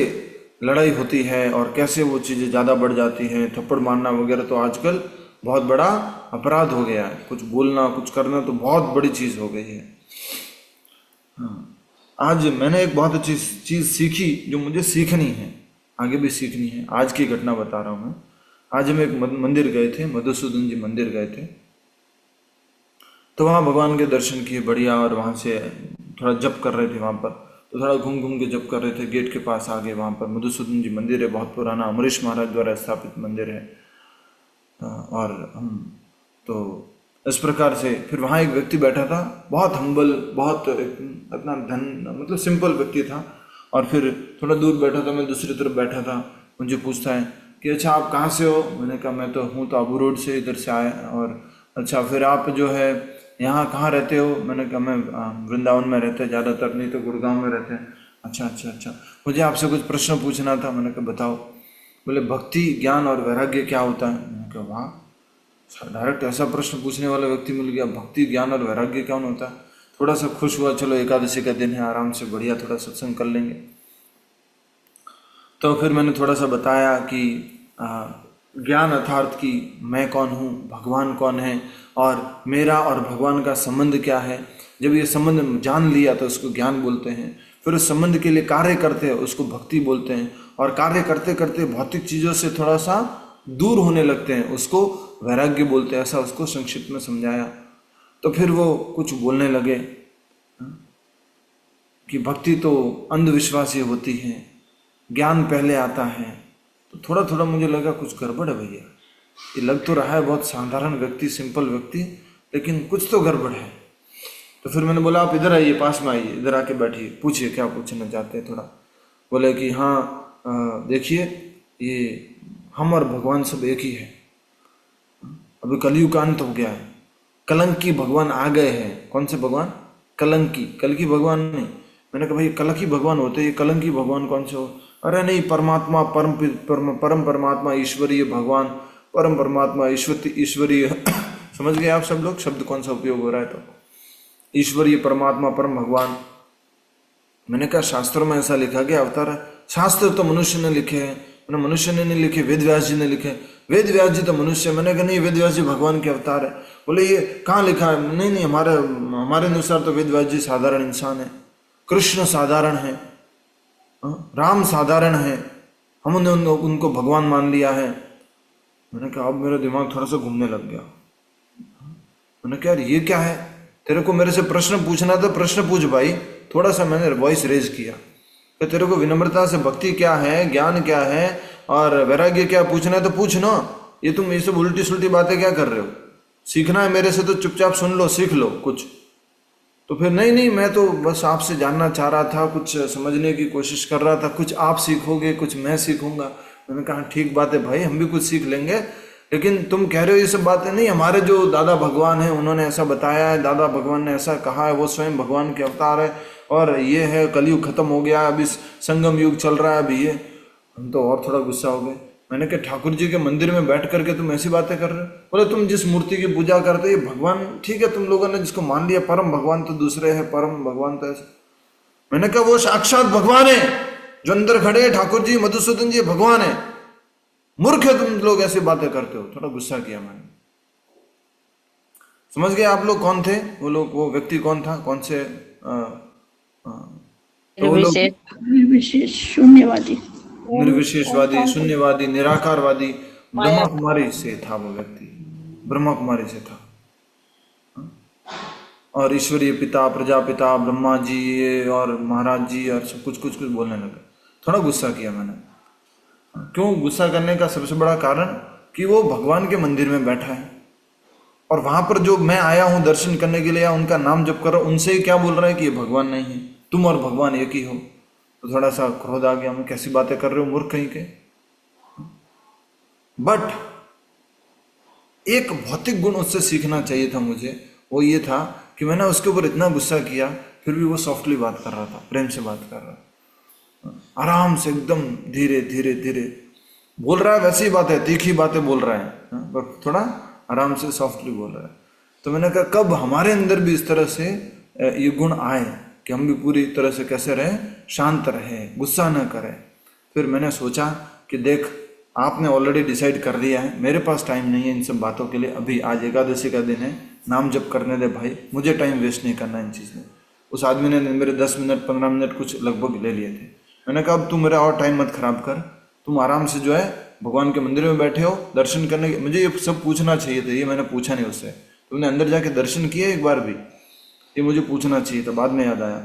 लड़ाई होती है और कैसे वो चीज़ें ज़्यादा बढ़ जाती हैं। थप्पड़ मारना वगैरह तो आजकल बहुत बड़ा अपराध हो गया है। कुछ बोलना, कुछ करना तो बहुत बड़ी चीज़ हो गई है। आज मैंने एक बहुत अच्छी चीज़ सीखी जो मुझे सीखनी है, आगे भी सीखनी है। आज की घटना बता रहा हूँ मैं। आज हम एक मंदिर गए थे, मधुसूदन जी मंदिर गए थे। तो वहाँ भगवान के दर्शन किए बढ़िया, और वहाँ से थोड़ा जप कर रहे थे वहाँ पर। तो थोड़ा घूम घूम के जप कर रहे थे। गेट के पास आ गए, वहाँ पर मधुसूदन जी मंदिर है, बहुत पुराना, अमरीश महाराज द्वारा स्थापित मंदिर है। और हम तो इस प्रकार से फिर वहाँ एक व्यक्ति बैठा था, बहुत हम्बल, बहुत अपना धन मतलब सिंपल व्यक्ति था। और फिर थोड़ा दूर बैठा था, मैं दूसरी तरफ बैठा था। मुझे पूछता है कि अच्छा आप कहाँ से हो? मैंने कहा मैं तो हूँ तो आबू रोड से इधर से आया। और अच्छा फिर आप जो है यहाँ कहाँ रहते हो? मैंने कहा मैं वृंदावन में रहते, ज़्यादातर नहीं तो गुड़गांव में रहते हैं। अच्छा, मुझे आपसे कुछ प्रश्न पूछना था। मैंने कहा बताओ। बोले भक्ति, ज्ञान और वैराग्य क्या होता है? मैंने कहा वाह, डायरेक्ट ऐसा प्रश्न पूछने वाला व्यक्ति मिल गया। भक्ति, ज्ञान और वैराग्य क्या होता है? थोड़ा सा खुश हुआ, चलो एकादशी का दिन है, आराम से बढ़िया थोड़ा सत्संग कर लेंगे। तो फिर मैंने थोड़ा सा बताया कि ज्ञान अर्थात कि मैं कौन हूँ, भगवान कौन है, और मेरा और भगवान का संबंध क्या है। जब ये संबंध जान लिया तो उसको ज्ञान बोलते हैं। फिर उस संबंध के लिए कार्य करते हैं, उसको भक्ति बोलते हैं। और कार्य करते करते भौतिक चीज़ों से थोड़ा सा दूर होने लगते हैं, उसको वैराग्य बोलते हैं। ऐसा उसको संक्षिप्त में समझाया। तो फिर वो कुछ बोलने लगे कि भक्ति तो अंधविश्वासी होती है, ज्ञान पहले आता है। तो थोड़ा थोड़ा मुझे लगा कुछ गड़बड़ है भैया। ये लग तो रहा है बहुत साधारण व्यक्ति, सिंपल व्यक्ति, लेकिन कुछ तो गड़बड़ है। तो फिर मैंने बोला आप इधर आइए, पास में आइए, इधर आके बैठिए, पूछिए क्या पूछना चाहते हैं थोड़ा। बोले कि हाँ देखिए, ये हम और भगवान सब एक ही है। अभी कलयुग का अंत हो गया है, कलंकी भगवान आ गए हैं। कौन से भगवान? कलंकी, कल की भगवान नहीं। मैंने कहा भाई कलंकी भगवान होते, ये कलंकी भगवान कौन से हो? अरे नहीं, परमात्मा, परम परमात्मा, ईश्वरीय भगवान, परम परमात्मा, ईश्वरीय समझ गए आप सब लोग शब्द कौन सा उपयोग हो रहा है? तो ईश्वरीय परमात्मा, परम भगवान। मैंने कहा शास्त्रों में ऐसा लिखा गया अवतार है? शास्त्र तो मनुष्य ने लिखे हैं। मैंने मनुष्य ने नहीं लिखे, वेद व्यास जी ने लिखे। वेद व्यास जी तो मनुष्य। मैंने कहा नहीं, वेद व्यास जी भगवान के अवतार है। बोले ये कहाँ लिखा है? नहीं, हमारे अनुसार तो वेद व्यास जी साधारण इंसान है, कृष्ण साधारण है, राम साधारण है, हमने उनको भगवान मान लिया है। मैंने कहा अब मेरा दिमाग थोड़ा सा घूमने लग गया। मैंने कहा यार ये क्या है? तेरे को मेरे से प्रश्न पूछना था, प्रश्न पूछ भाई। थोड़ा सा मैंने वॉइस रेज किया कि तेरे को विनम्रता से भक्ति क्या है, ज्ञान क्या है और वैराग्य क्या पूछना है तो पूछ ना। ये तुम ये सब उल्टी सुल्टी बातें क्या कर रहे हो? सीखना है मेरे से तो चुपचाप सुन लो, सीख लो कुछ। तो फिर नहीं, मैं तो बस आपसे जानना चाह रहा था, कुछ समझने की कोशिश कर रहा था, कुछ आप सीखोगे, कुछ मैं सीखूंगा। मैंने कहा ठीक बात है भाई, हम भी कुछ सीख लेंगे, लेकिन तुम कह रहे हो ये सब बातें नहीं। हमारे जो दादा भगवान है उन्होंने ऐसा बताया है, दादा भगवान ने ऐसा कहा है, वो स्वयं भगवान के अवतार है, और ये है कलयुग खत्म हो गया, अभी संगम युग चल रहा है अभी ये। हम तो और थोड़ा गुस्सा हो गए। मैंने कहा ठाकुर जी के मंदिर में बैठ करके तुम ऐसी बातें कर रहे हो? बोले तुम जिस मूर्ति की पूजा करते हो ये भगवान ठीक है, तुम लोगों ने जिसको मान लिया परम भगवान तो दूसरे है, परम भगवान तो ऐसे। मैंने कहा वो साक्षात भगवान है जो अंदर खड़े हैं, ठाकुर जी मधुसूदन जी भगवान है। मूर्ख है तुम लोग ऐसी बातें करते हो। थोड़ा गुस्सा किया मैंने। समझ गए आप लोग कौन थे वो लोग? वो व्यक्ति कौन था? कौन से तो वो लोग निर्विशेष शून्यवादी, निर्विशेषवादी, शून्यवादी, निराकारवादी, ब्रह्मा कुमारी से था वो व्यक्ति, ब्रह्मा कुमारी से था। और ईश्वरीय पिता, प्रजापिता, ब्रह्मा जी और महाराज जी और सब कुछ कुछ कुछ बोलने लगे। थोड़ा गुस्सा किया मैंने। क्यों गुस्सा करने का सबसे बड़ा कारण कि वो भगवान के मंदिर में बैठा है और वहां पर जो मैं आया हूं दर्शन करने के लिए या उनका नाम जप कर रहा हूं, उनसे ही क्या बोल रहा है कि ये भगवान नहीं है, तुम और भगवान एक ही हो। तो थोड़ा सा क्रोध आ गया, मैं कैसी बातें कर रहे हो मूर्ख कहीं के। बट एक भौतिक गुण उससे सीखना चाहिए था मुझे, वो ये था कि मैंने उसके ऊपर इतना गुस्सा किया फिर भी वो सॉफ्टली बात कर रहा था, प्रेम से बात कर रहा था, आराम से एकदम धीरे धीरे धीरे बोल रहा है। वैसी बात है, तीखी बातें बोल रहा है पर थोड़ा आराम से सॉफ्टली बोल रहा है। तो मैंने कहा कब हमारे अंदर भी इस तरह से ये गुण आए कि हम भी पूरी तरह से कैसे रहें, शांत रहें, गुस्सा न करें। फिर मैंने सोचा कि देख आपने ऑलरेडी डिसाइड कर लिया है, मेरे पास टाइम नहीं है इन सब बातों के लिए। अभी आज एकादशी का दिन है, नाम जप करने दे भाई, मुझे टाइम वेस्ट नहीं करना इन चीज़ में। उस आदमी ने मेरे 10 मिनट 15 मिनट कुछ लगभग ले लिए थे। मैंने कहा अब तुम मेरा और टाइम मत खराब कर, तुम आराम से जो है भगवान के मंदिर में बैठे हो दर्शन करने के। मुझे ये सब पूछना चाहिए था, ये मैंने पूछा नहीं उससे। तुमने अंदर जाके दर्शन किए एक बार भी? ये मुझे पूछना चाहिए था, बाद में याद आया।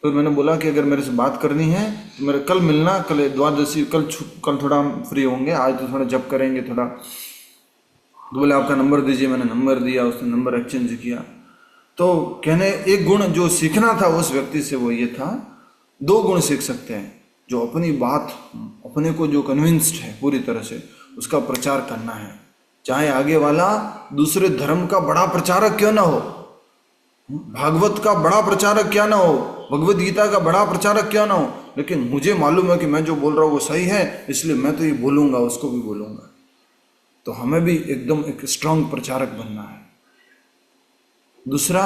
फिर मैंने बोला कि अगर मेरे से बात करनी है तो मेरे कल मिलना, कल द्वादशी, कल थोड़ा हम फ्री होंगे, आज तो थोड़ा जप करेंगे थोड़ा। तो बोले आपका नंबर दीजिए, मैंने नंबर दिया, उसने नंबर एक्सचेंज किया। तो कहने एक गुण जो सीखना था उस व्यक्ति से वो ये था, 2 गुण सीख सकते हैं। जो अपनी बात, अपने को जो कन्विंस्ड है पूरी तरह से, उसका प्रचार करना है, चाहे आगे वाला दूसरे धर्म का बड़ा प्रचारक क्यों ना हो, भागवत का बड़ा प्रचारक क्या ना हो, भगवत गीता का बड़ा प्रचारक क्या ना हो, लेकिन मुझे मालूम है कि मैं जो बोल रहा हूँ वो सही है, इसलिए मैं तो ये बोलूंगा, उसको भी बोलूंगा। तो हमें भी एकदम एक स्ट्रांग प्रचारक बनना है। दूसरा,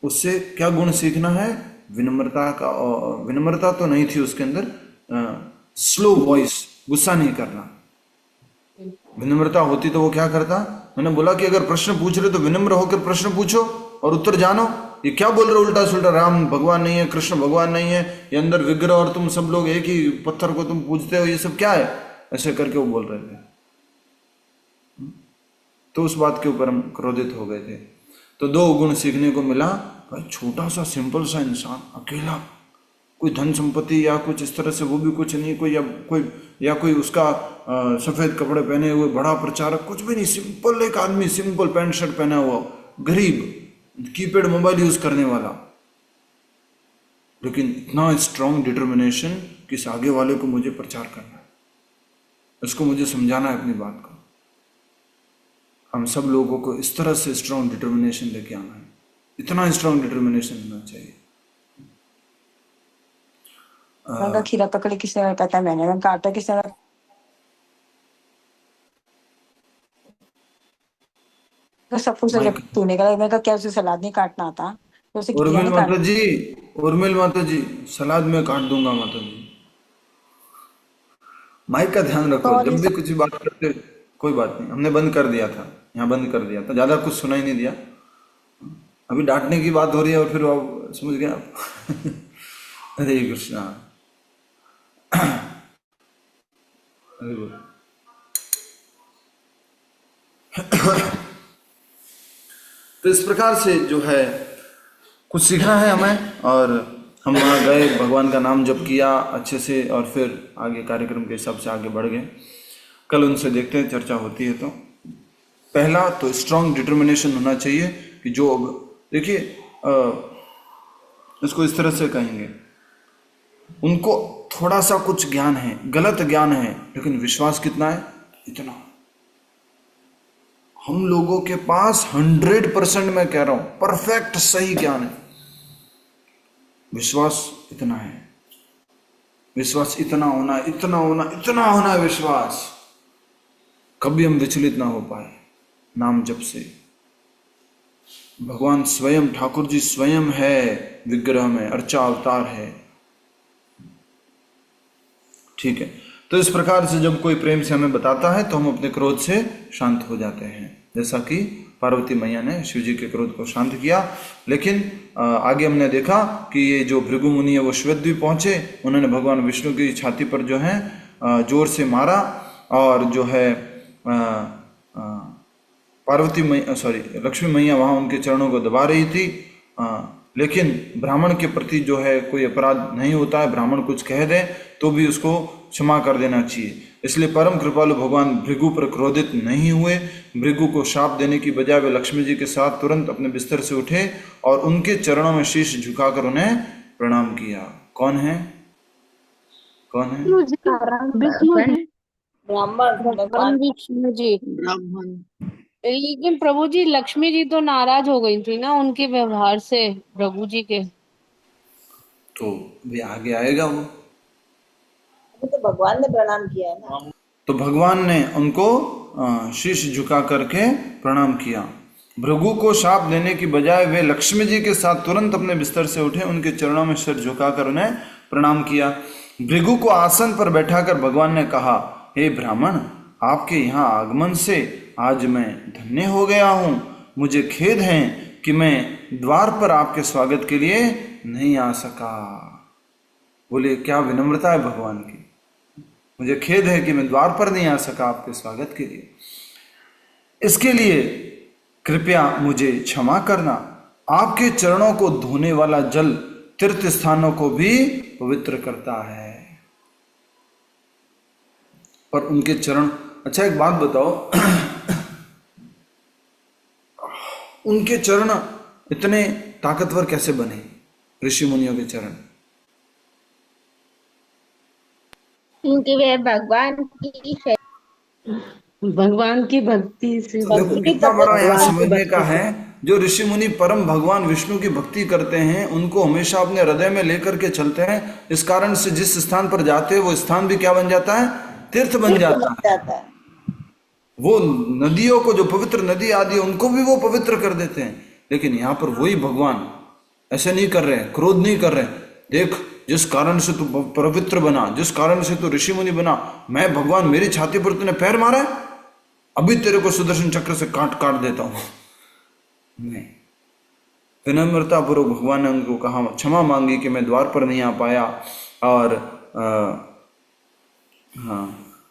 उससे क्या गुण सीखना है? विनम्रता का। विनम्रता तो नहीं थी उसके अंदर, स्लो वॉइस, गुस्सा नहीं करना। विनम्रता होती तो वो क्या करता? मैंने बोला कि अगर प्रश्न पूछ रहे तो विनम्र होकर प्रश्न पूछो और उत्तर जानो। ये क्या बोल रहे हो उल्टा सुल्टा, राम भगवान नहीं है, कृष्ण भगवान नहीं है, ये अंदर विग्रह और तुम सब लोग एक ही पत्थर को तुम पूजते हो, ये सब क्या है? ऐसे करके वो बोल रहे थे। तो उस बात के ऊपर हम क्रोधित हो गए थे। तो 2 गुण सीखने को मिला। भाई छोटा सा सिंपल सा इंसान, अकेला, कोई धन संपत्ति या कुछ इस तरह से वो भी कुछ नहीं, कोई उसका सफेद कपड़े पहने हुए बड़ा प्रचारक, कुछ भी नहीं, सिंपल एक आदमी, सिंपल पैंट शर्ट पहना हुआ, गरीब, कीपैड मोबाइल यूज करने वाला, लेकिन इतना स्ट्रांग डिटर्मिनेशन कि इस आगे वाले को मुझे प्रचार करना है, इसको मुझे समझाना है अपनी बात को। हम सब लोगों को इस तरह से स्ट्रांग डिटर्मिनेशन लेके आना है, इतना स्ट्रांग डिटर्मिनेशन होना चाहिए। उनका खीरा पकड़ किसने कहता है, मैंने उनका आटा किसने, तो सब कुछ तूने कहा, मैं क्या उसे सलाद नहीं काटना आता, तो उसे खीरा नहीं काटना। उर्मिल माता जी, सलाद में काट दूंगा माता जी। माइक का ध्यान रखो, जब भी कुछ बात करते, कोई बात नहीं, हमने बंद कर दिया था, यहाँ बंद कर दिया था, ज्यादा कुछ सुनाई नहीं दिया। अभी डांटने की बात हो रही है और फिर आप समझ गए आप। हरे कृष्णा, हरे बोल। तो इस प्रकार से जो है कुछ सीखना है हमें, और हम वहाँ गए, भगवान का नाम जप किया अच्छे से, और फिर आगे कार्यक्रम के हिसाब से आगे बढ़ गए। कल उनसे देखते हैं, चर्चा होती है। तो पहला तो स्ट्रांग डिटर्मिनेशन होना चाहिए कि जो, देखिए इसको इस तरह से कहेंगे, उनको थोड़ा सा कुछ ज्ञान है, गलत ज्ञान है, लेकिन विश्वास कितना है? इतना। हम लोगों के पास 100%, मैं कह रहा हूं, परफेक्ट सही ज्ञान है, विश्वास इतना है। विश्वास इतना होना, इतना होना, इतना होना विश्वास। कभी हम विचलित ना हो पाए नाम जप से। भगवान स्वयं, ठाकुर जी स्वयं है विग्रह में, अर्चा अवतार है। ठीक है, तो इस प्रकार से जब कोई प्रेम से हमें बताता है तो हम अपने क्रोध से शांत हो जाते हैं, जैसा कि पार्वती मैया ने शिव जी के क्रोध को शांत किया। लेकिन आगे हमने देखा कि ये जो भृगु मुनि है वो श्वेतद्वीप पहुंचे, उन्होंने भगवान विष्णु की छाती पर जो है जोर से मारा, और जो है पार्वती मैया, लक्ष्मी मैया वहां उनके चरणों को दबा रही थी। लेकिन ब्राह्मण के प्रति जो है कोई अपराध नहीं होता है, ब्राह्मण कुछ कह दे तो भी उसको क्षमा कर देना चाहिए। इसलिए परम कृपालु भगवान भृगु पर क्रोधित नहीं हुए। भृगु को शाप देने की बजाय वे लक्ष्मी जी के साथ तुरंत अपने बिस्तर से उठे और उनके चरणों में शीश झुकाकर उन्हें प्रणाम किया। कौन है? कौन है? विष्णु जी, ब्राह्मण भगवान भगवान विष्णु जी। ब्राह्मण। लेकिन प्रभु जी, लक्ष्मी जी तो नाराज हो गई थी ना उनके व्यवहार से प्रभु जी के। तो भी आगे आएगा वो। अभी तो भगवान ने प्रणाम किया है ना। तो भगवान ने उनको शीश झुका करके प्रणाम किया। भृगु को शाप देने की बजाय वे लक्ष्मी जी के साथ तुरंत अपने बिस्तर से उठे, उनके चरणों में सिर झुकाकर उन्हें प्रणाम किया। भृगु को आसन पर बैठाकर भगवान ने कहा, हे ब्राह्मण, आपके यहाँ आगमन से आज मैं धन्य हो गया हूँ। मुझे खेद है कि मैं द्वार पर आपके स्वागत के लिए नहीं आ सका। बोले, क्या विनम्रता है भगवान की। मुझे खेद है कि मैं द्वार पर नहीं आ सका आपके स्वागत के लिए। इसके लिए कृपया मुझे क्षमा करना। आपके चरणों को धोने वाला जल तीर्थ स्थानों को भी पवित्र करता है। पर उनके चरण, अच्छा एक बात बताओ, उनके चरण इतने ताकतवर कैसे बने? ऋषि मुनियों के चरण, क्योंकि वे भगवान की भक्ति से देखो कितना बड़ा यहाँ समझने का है। जो ऋषि मुनि परम भगवान विष्णु की भक्ति करते हैं, उनको हमेशा अपने हृदय में लेकर के चलते हैं। इस कारण से जिस स्थान पर जाते हैं वो स्थान भी क्या बन जाता है? तीर्थ बन जाता है। वो नदियों को, जो पवित्र नदी आदि, उनको भी वो पवित्र कर देते हैं। लेकिन यहाँ पर वही भगवान ऐसे नहीं कर रहे, क्रोध नहीं कर रहे। देख, जिस कारण से तू पवित्र बना, जिस कारण से तू ऋषि मुनि बना, मैं भगवान, मेरी छाती पर तूने पैर मारा है, अभी तेरे को सुदर्शन चक्र से काट काट देता हूं। नहीं, विनम्रता पूर्वक भगवान ने उनको कहा, क्षमा मांगी कि मैं द्वार पर नहीं आ पाया। और हाँ,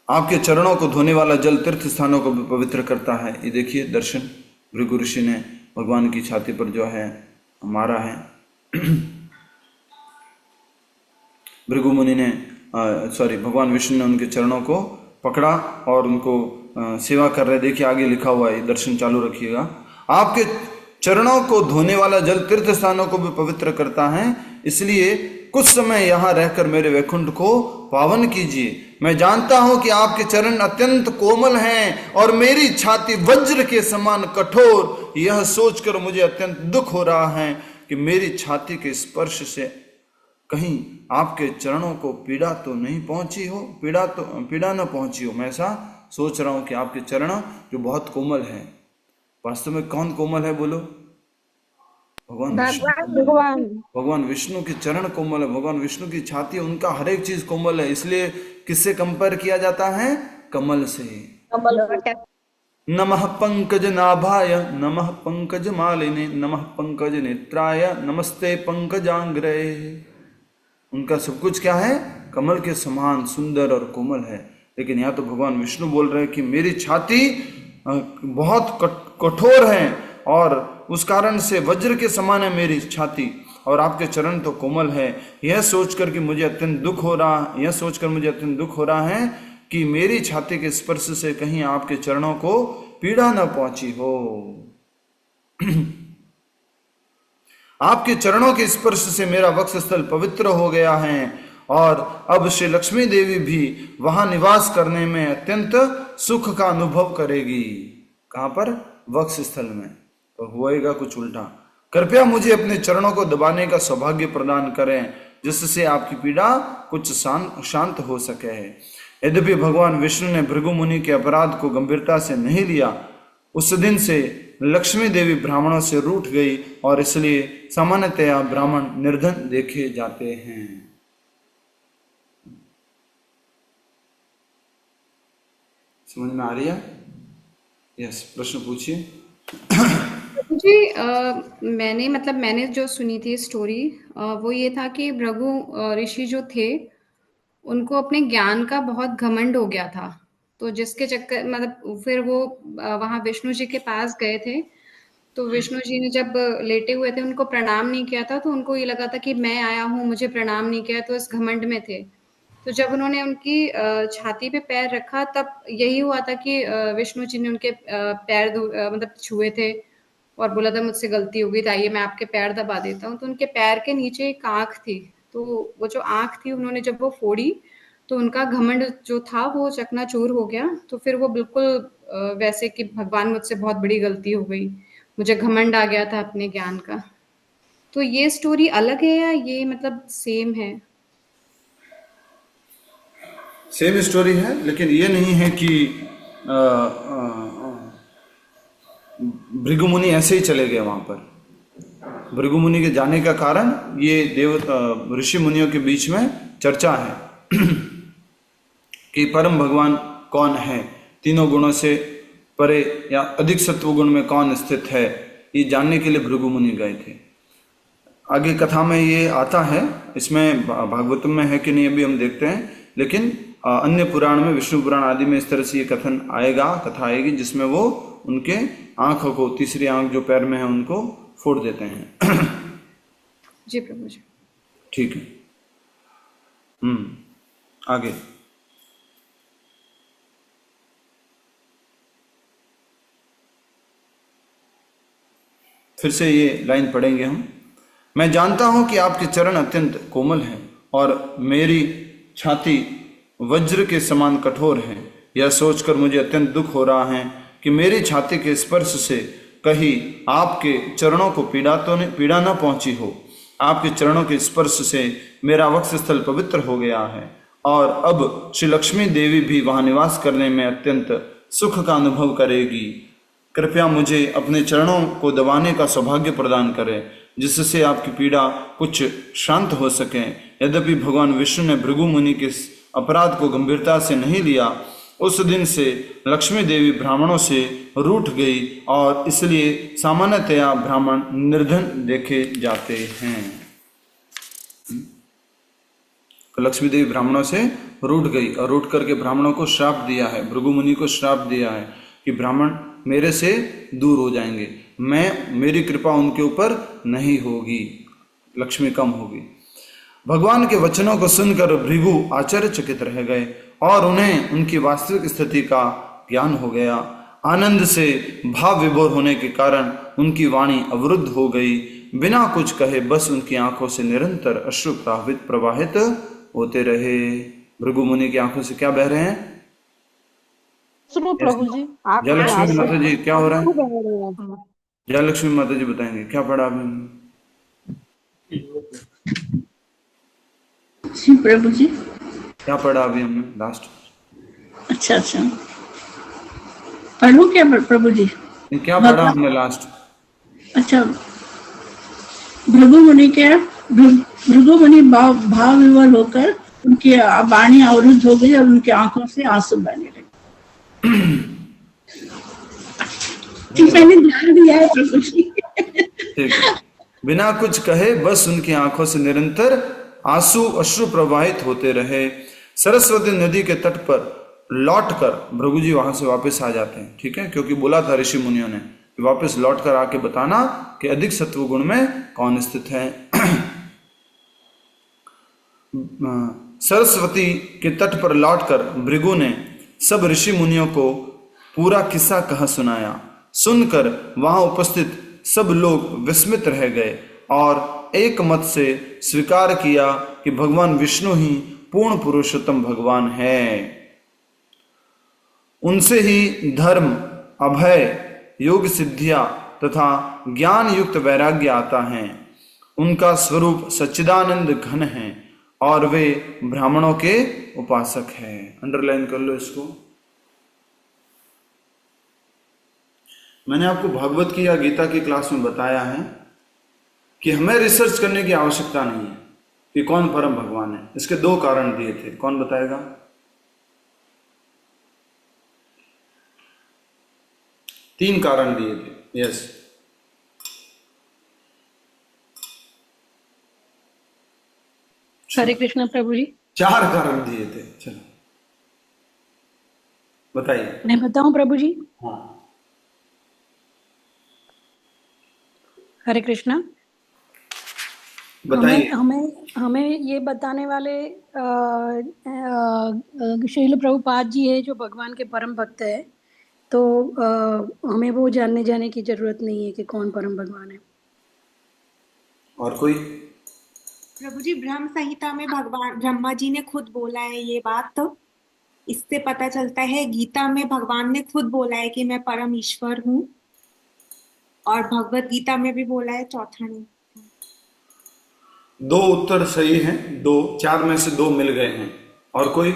आपके चरणों को धोने वाला जल तीर्थ स्थानों को भी पवित्र करता है। ये देखिए दर्शन, भृगु ऋषि ने भगवान की छाती पर जो है मारा है। भृगु मुनि ने भगवान विष्णु ने उनके चरणों को पकड़ा और उनको सेवा कर रहे। देखिए आगे लिखा हुआ है, दर्शन चालू रखिएगा। आपके चरणों को धोने वाला जल तीर्थ स्थानों को भी पवित्र करता है, इसलिए कुछ समय यहाँ रहकर मेरे वैकुंठ को पावन कीजिए। मैं जानता हूं कि आपके चरण अत्यंत कोमल हैं और मेरी छाती वज्र के समान कठोर। यह सोचकर मुझे अत्यंत दुख हो रहा है कि मेरी छाती के स्पर्श से कहीं आपके चरणों को पीड़ा तो नहीं पहुंची हो, पीड़ा न पहुंची हो। मैं ऐसा सोच रहा हूं कि आपके चरण जो बहुत कोमल है, वास्तव में कौन कोमल है बोलो? भगवान विष्णु के चरण कोमल है, भगवान विष्णु की छाती, उनका हर एक चीज कोमल है। इसलिए किससे कंपेयर किया जाता है? कमल से। नमः पंकज नाभाय, नमः पंकज मालिने, नमः पंकज नेत्राय, नमस्ते पंकजांग्रे। उनका सब कुछ क्या है? कमल के समान सुंदर और कोमल है। लेकिन यहाँ तो भगवान विष्णु बोल रहे हैं कि मेरी छाती बहुत कठोर है और उस कारण से वज्र के समान है मेरी छाती, और आपके चरण तो कोमल है। यह सोचकर मुझे अत्यंत दुख हो रहा है कि मेरी छाती के स्पर्श से कहीं आपके चरणों को पीड़ा न पहुंची हो। आपके चरणों के स्पर्श से मेरा वक्षस्थल पवित्र हो गया है और अब श्री लक्ष्मी देवी भी वहां निवास करने में अत्यंत सुख का अनुभव करेगी। कहां पर? वक्षस्थल में। तो होएगा कुछ उल्टा। कृपया मुझे अपने चरणों को दबाने का सौभाग्य प्रदान करें, जिससे आपकी पीड़ा कुछ शांत हो सके। यद्यपि भगवान विष्णु ने भृगु मुनि के अपराध को गंभीरता से नहीं लिया, उस दिन से लक्ष्मी देवी ब्राह्मणों से रूठ गई और इसलिए सामान्यतया ब्राह्मण निर्धन देखे जाते हैं। समझ में आ रही है? यस, प्रश्न पूछिए। जी मैंने जो सुनी थी स्टोरी, वो ये था कि भृगु ऋषि जो थे उनको अपने ज्ञान का बहुत घमंड हो गया था, तो जिसके चक्कर फिर वो वहां विष्णु जी के पास गए थे, तो विष्णु जी ने जब लेटे हुए थे उनको प्रणाम नहीं किया था, तो उनको ये लगा था कि मैं आया हूँ, मुझे प्रणाम नहीं किया, तो इस घमंड में थे। तो जब उन्होंने उनकी छाती पे पैर रखा तब यही हुआ था कि विष्णु जी ने उनके पैर छुए थे और बोला था मुझसे गलती हो गई, तो आइए मैं आपके पैर दबा देता हूँ। तो उनके पैर के नीचे एक आंख थी, तो वो जो आंख थी उन्होंने जब वो फोड़ी तो उनका घमंड जो था वो चकनाचूर हो गया। तो फिर वो बिल्कुल वैसे कि भगवान मुझसे बहुत बड़ी गलती हो गई, मुझे घमंड आ गया था अपने ज्ञान का। तो ये स्टोरी अलग है या ये सेम है? सेम स्टोरी है, लेकिन ये नहीं है कि भृगु मुनि ऐसे ही चले गए वहां पर। भृगु मुनि के जाने का कारण ये देव ऋषि मुनियों के बीच में चर्चा है कि परम भगवान कौन है, तीनों गुणों से परे या अधिक सत्व गुण में कौन स्थित है, ये जानने के लिए भृगु मुनि गए थे। आगे कथा में ये आता है, इसमें भागवतम में है कि नहीं अभी हम देखते हैं, लेकिन अन्य पुराण में, विष्णु पुराण आदि में इस तरह से ये कथन आएगा, कथा आएगी जिसमें वो उनके आंखों को, तीसरी आंख जो पैर में है उनको फोड़ देते हैं। जी प्रभु जी। ठीक है, आगे। फिर से ये लाइन पढ़ेंगे हम। मैं जानता हूं कि आपके चरण अत्यंत कोमल हैं और मेरी छाती वज्र के समान कठोर है। यह सोचकर मुझे अत्यंत दुख हो रहा है कि मेरी छाती के स्पर्श से कहीं आपके चरणों को पीड़ा न पहुंची हो। आपके चरणों के स्पर्श से मेरा वक्षस्थल पवित्र हो गया है और अब श्री लक्ष्मी देवी भी वहां निवास करने में अत्यंत सुख का अनुभव करेगी। कृपया मुझे अपने चरणों को दबाने का सौभाग्य प्रदान करें, जिससे आपकी पीड़ा कुछ शांत हो सके। यद्यपि भगवान विष्णु ने भृगु मुनि के अपराध को गंभीरता से नहीं लिया, उस दिन से लक्ष्मी देवी ब्राह्मणों से रूठ गई और इसलिए सामान्यतया ब्राह्मण निर्धन देखे जाते हैं। लक्ष्मी देवी ब्राह्मणों से रूठ गई और रूठ करके ब्राह्मणों को श्राप दिया है, भृगु मुनि को श्राप दिया है कि ब्राह्मण मेरे से दूर हो जाएंगे, मेरी कृपा उनके ऊपर नहीं होगी, लक्ष्मी कम होगी। भगवान के वचनों को सुनकर भृगु आश्चर्यचकित रह गए और उन्हें उनकी वास्तविक स्थिति का ज्ञान हो गया। आनंद से भाव विभोर होने के कारण उनकी वाणी अवरुद्ध हो गई। बिना कुछ कहे बस उनकी आंखों से निरंतर अश्रु प्रवाहित होते रहे। भृगु मुनि की आंखों से क्या बह रहे हैं? प्रभु जी। जय लक्ष्मी माता जी, क्या हो रहा है? जय लक्ष्मी माता जी बताएंगे क्या पढ़ा अभी? जी प्रभु जी। क्या पढ़ा अभी हमने लास्ट? अच्छा पढ़ू क्या प्रभु जी? क्या पढ़ा हमने लास्ट? अच्छा, भृगु मुनि भाव विवल होकर उनकी वाणी अवरुद्ध हो गई और उनकी आंखों से आंसू बहने लगे। मैंने ध्यान दिया है प्रभु जी। ठीक है। बिना कुछ कहे बस उनकी आंखों से निरंतर अश्रु प्रवाहित होते रहे। सरस्वती नदी के तट पर लौटकर भृगु जी वहां से वापस आ जाते हैं। ठीक है, क्योंकि बोला था ऋषि मुनियों ने कि वापस लौटकर आके बताना कि अधिक सत्व गुण में कौन स्थित है। सरस्वती के तट पर लौटकर भृगु ने सब ऋषि मुनियों को पूरा किस्सा कह सुनाया। सुनकर वहां उपस्थित सब लोग विस्मित रह गए और एक मत से स्वीकार किया कि भगवान विष्णु ही पूर्ण पुरुषोत्तम भगवान है। उनसे ही धर्म, अभय, योग सिद्धियां तथा ज्ञान युक्त वैराग्य आता है। उनका स्वरूप सच्चिदानंद घन है और वे ब्राह्मणों के उपासक हैं। अंडरलाइन कर लो इसको। मैंने आपको भागवत की या गीता की क्लास में बताया है कि हमें रिसर्च करने की आवश्यकता नहीं है कि कौन परम भगवान है। इसके 2 कारण दिए थे। कौन बताएगा? 3 कारण दिए थे। यस, हरे कृष्णा प्रभु जी। 4 कारण दिए थे। चलो बताइए। मैं बताऊं प्रभु जी? हाँ, हरे कृष्णा। बताइए। हमें हमें ये बताने वाले श्रील प्रभुपाद जी है जो भगवान के परम भक्त है, तो हमें वो जानने जाने की जरूरत नहीं है कि कौन परम भगवान है। और कोई? प्रभु जी, ब्रह्म संहिता में भगवान ब्रह्मा जी ने खुद बोला है ये बात, तो इससे पता चलता है गीता में भगवान ने खुद बोला है कि मैं परम ईश्वर हूँ, और भगवत गीता में भी बोला है, चौथा नहीं। 2 उत्तर सही हैं। 2, 4 में से 2 मिल गए हैं। और कोई?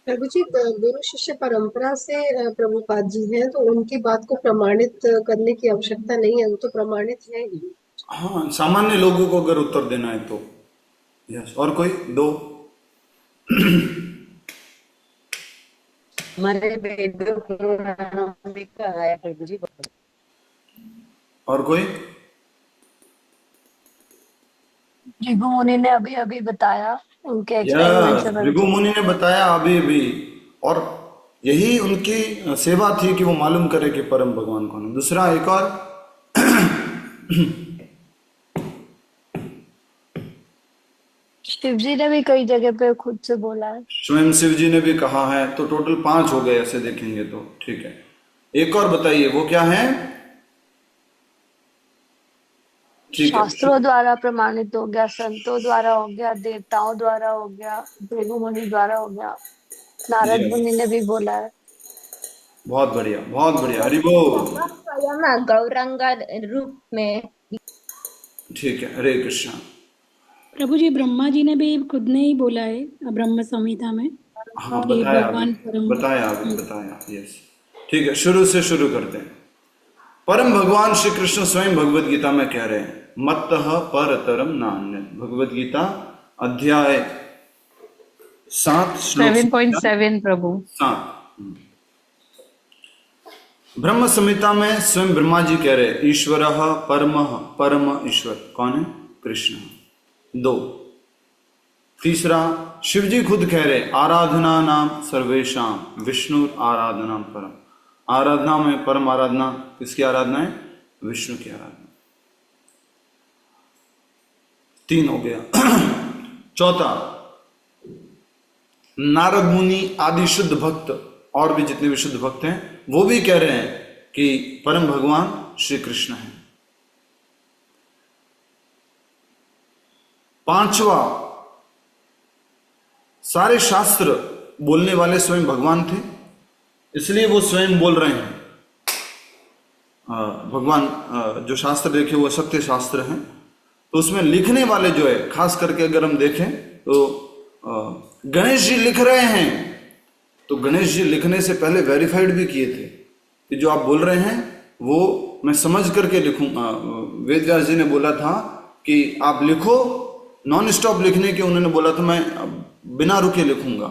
प्रभु जी, गुरु शिष्य परंपरा से प्रभुपाद जी हैं, तो उनकी बात को प्रमाणित करने की आवश्यकता नहीं है, वो तो प्रमाणित है ही। हाँ, सामान्य लोगों को अगर उत्तर देना है तो। यस, और कोई? 2? हमारे वेद पुराणों में कहा है प्रभु जी। और कोई? भृगु मुनि ने अभी अभी बताया उनके यस, एक्सपेरिमेंट से भृगु मुनि ने बताया अभी अभी, और यही उनकी सेवा थी कि वो मालूम करे कि परम भगवान कौन है। दूसरा एक और शिव जी ने भी कई जगह पे खुद से बोला है। स्वयं शिव जी ने भी कहा है। तो टोटल 5 हो गए ऐसे देखेंगे तो। ठीक है, एक और बताइए, वो क्या है? ठीक है, शास्त्रों द्वारा प्रमाणित हो गया, संतों द्वारा हो गया, देवताओं द्वारा हो गया, भृगु मुनि द्वारा हो गया, नारद Yes. मुनि ने भी बोला है। बहुत बढ़िया, बहुत बढ़िया, हरि बोल। स्वयं गौरंग रूप में। ठीक है, हरे कृष्णा। प्रभु जी, ब्रह्मा जी ने भी खुद ने ही बोला है ब्रह्म संहिता में हाँ, कि बताया भगवान अभी, परम। बताया। यस, ठीक है, शुरू से शुरू करते हैं। परम भगवान श्री कृष्ण स्वयं भगवत गीता में कह रहे हैं, मत्तः परतरम नान्य। भगवत गीता अध्याय 7 श्लोक 7.7 प्रभु। 7। ब्रह्म संहिता में स्वयं ब्रह्मा जी कह रहे, ईश्वर परम ईश्वर कौन है? कृष्ण। 2। तीसरा, शिव जी खुद कह रहे, आराधना नाम सर्वेशाम विष्णु आराधना परम। आराधना में परम आराधना किसकी आराधना है? विष्णु की आराधना। 3 हो गया। चौथा, नारद मुनि आदि शुद्ध भक्त और भी जितने भी शुद्ध भक्त हैं वो भी कह रहे हैं कि परम भगवान श्री कृष्ण है। 5वां, सारे शास्त्र बोलने वाले स्वयं भगवान थे, इसलिए वो स्वयं बोल रहे हैं। भगवान जो शास्त्र देखे वो सत्य शास्त्र हैं, तो उसमें लिखने वाले जो है, खास करके अगर हम देखें तो गणेश जी लिख रहे हैं, तो गणेश जी लिखने से पहले वेरीफाइड भी किए थे कि जो आप बोल रहे हैं वो मैं समझ करके लिखूंगा। वेद व्यास जी ने बोला था कि आप लिखो, नॉन स्टॉप लिखने के उन्होंने बोला था, मैं बिना रुके लिखूंगा।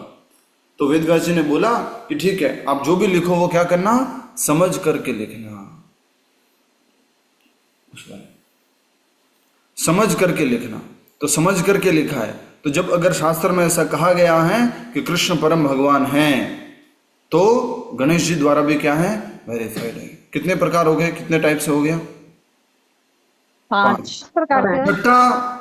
तो वेद व्यास जी ने बोला कि ठीक है, आप जो भी लिखो वो क्या करना, समझ करके लिखना, समझ करके लिखना। तो समझ करके लिखा है। तो जब अगर शास्त्र में ऐसा कहा गया है कि कृष्ण परम भगवान हैं, तो गणेश जी द्वारा भी क्या है, वेरीफाइड है। कितने प्रकार हो गए, कितने टाइप से हो गया? 5 प्रकार के। छठा,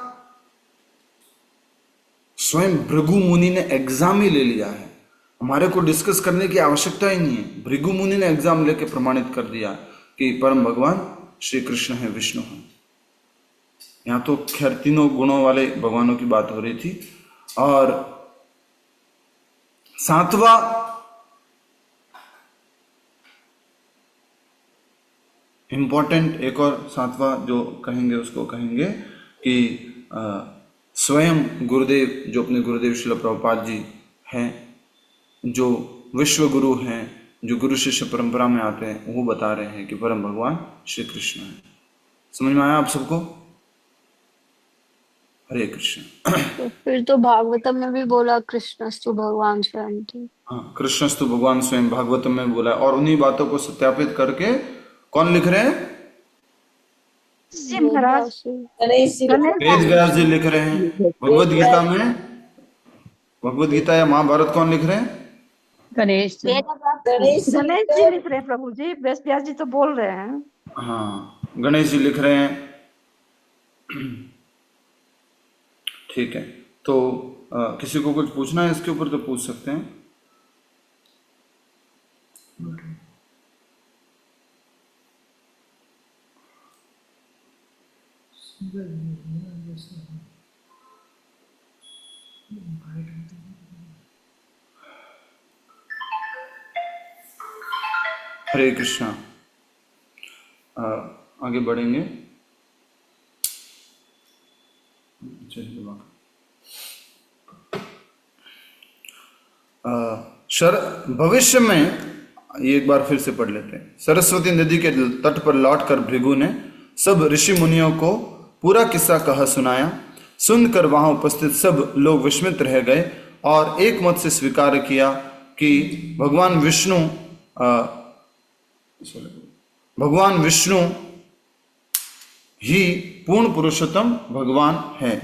स्वयं भृगु मुनि ने एग्जाम ही ले लिया है, हमारे को डिस्कस करने की आवश्यकता ही नहीं है। भृगु मुनि ने एग्जाम लेके प्रमाणित कर दिया कि परम भगवान श्री कृष्ण है, विष्णु है। यहाँ तो खैर तीनों गुणों वाले भगवानों की बात हो रही थी। और 7वां, इंपॉर्टेंट एक और 7वां जो कहेंगे उसको कहेंगे कि स्वयं गुरुदेव जो अपने गुरुदेव श्रील प्रभुपाद जी हैं, जो विश्व गुरु हैं, जो गुरु शिष्य परंपरा में आते हैं, वो बता रहे हैं कि परम भगवान श्री कृष्ण है। समझ में आया आप सबको? हरे कृष्ण। तो फिर तो भागवतम में भी बोला कृष्णस्तु भगवान स्वयं थे। हाँ, कृष्णस्तु भगवान स्वयं भागवतम में बोला, और उन्हीं बातों को सत्यापित करके कौन लिख रहे हैं? गणेश जी वेद व्यास जी लिख रहे हैं। भगवत गीता में, भगवत गीता या महाभारत कौन लिख रहे हैं? गणेश जी गणेश जी गणेश जी लिख रहे हैं प्रभु जी, व्यास जी तो बोल रहे हैं। हाँ, गणेश जी लिख रहे हैं। ठीक है, तो किसी को कुछ पूछना है इसके ऊपर तो पूछ सकते हैं। हरे कृष्णा। आगे बढ़ेंगे। भविष्य में, ये एक बार फिर से पढ़ लेते हैं। सरस्वती नदी के तट पर लौटकर भृगु ने सब ऋषि मुनियों को पूरा किस्सा कहा सुनाया। सुनकर वहां उपस्थित सब लोग विस्मित रह गए और एक मत से स्वीकार किया कि भगवान विष्णु ही पूर्ण पुरुषोत्तम भगवान है।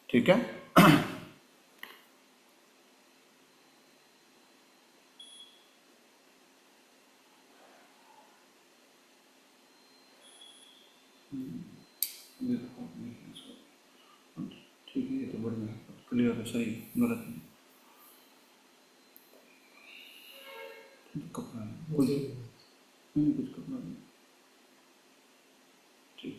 ठीक है। ठीक है, ये तो बढ़िया क्लियर है, सही, गलत नहीं। कपड़ा है, कुछ कपड़ा नहीं। ठीक।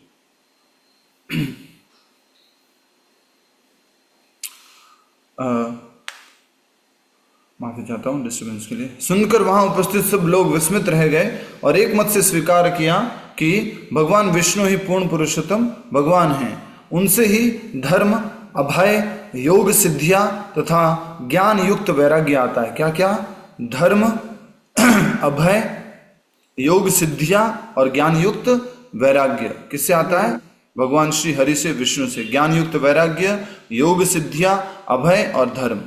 माफी चाहता हूँ डिस्टर्बेंस के लिए। सुनकर वहां उपस्थित सब लोग विस्मित रह गए और एक मत से स्वीकार किया कि भगवान विष्णु ही पूर्ण पुरुषोत्तम भगवान हैं। उनसे ही धर्म, अभय, योग सिद्धियां तथा ज्ञान युक्त वैराग्य आता है। क्या क्या? धर्म, अभय, योग सिद्धियां और ज्ञान युक्त वैराग्य किससे आता है? भगवान श्री हरि से, विष्णु से। ज्ञान युक्त वैराग्य, योग सिद्धियां, अभय और धर्म।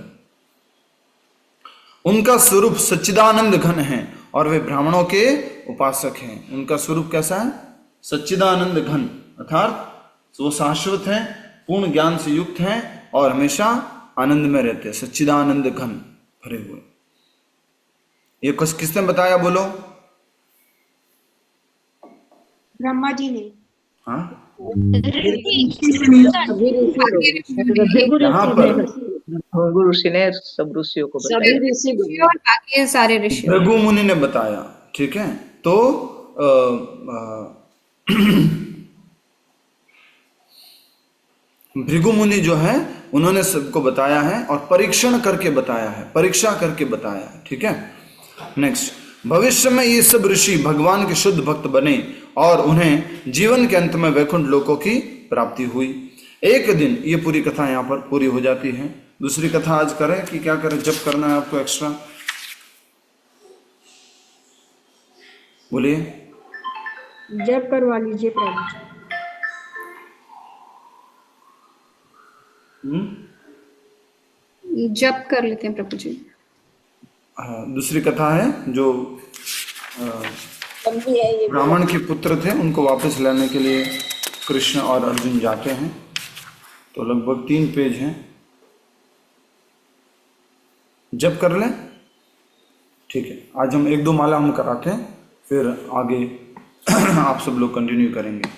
उनका स्वरूप सच्चिदानंद घन है और वे ब्राह्मणों के उपासक हैं। उनका स्वरूप कैसा है? सच्चिदानंद घन, अर्थात वो शाश्वत हैं, पूर्ण ज्ञान से युक्त हैं और हमेशा आनंद में रहते हैं, सच्चिदानंद घन भरे हुए। ये किसने बताया? बोलो। ब्रह्मा जी ने। हाँ, यहाँ पर भृगु ऋषि ने सब ऋषियों को बताया, और बाकी सारे ऋषि भृगु मुनि ने बताया। ठीक है, तो भृगु मुनि जो है उन्होंने सबको बताया है और परीक्षण करके बताया है, परीक्षा करके बताया है। ठीक है। नेक्स्ट, भविष्य में ये सब ऋषि भगवान के शुद्ध भक्त बने और उन्हें जीवन के अंत में वैकुंठ लोकों की प्राप्ति हुई। एक दिन, ये पूरी कथा यहाँ पर पूरी हो जाती है। दूसरी कथा आज करें कि क्या करें? जब करना है आपको एक्स्ट्रा, बोलिए। जब करवा लीजिए प्रभु जी। जप कर लेते हैं प्रभु जी। दूसरी कथा है जो ब्राह्मण के पुत्र थे, उनको वापस लाने के लिए कृष्ण और अर्जुन जाते हैं। तो लगभग 3 पेज हैं। जप कर लें। ठीक है, आज हम 1-2 माला हम कराते हैं, फिर आगे आप सब लोग कंटिन्यू करेंगे।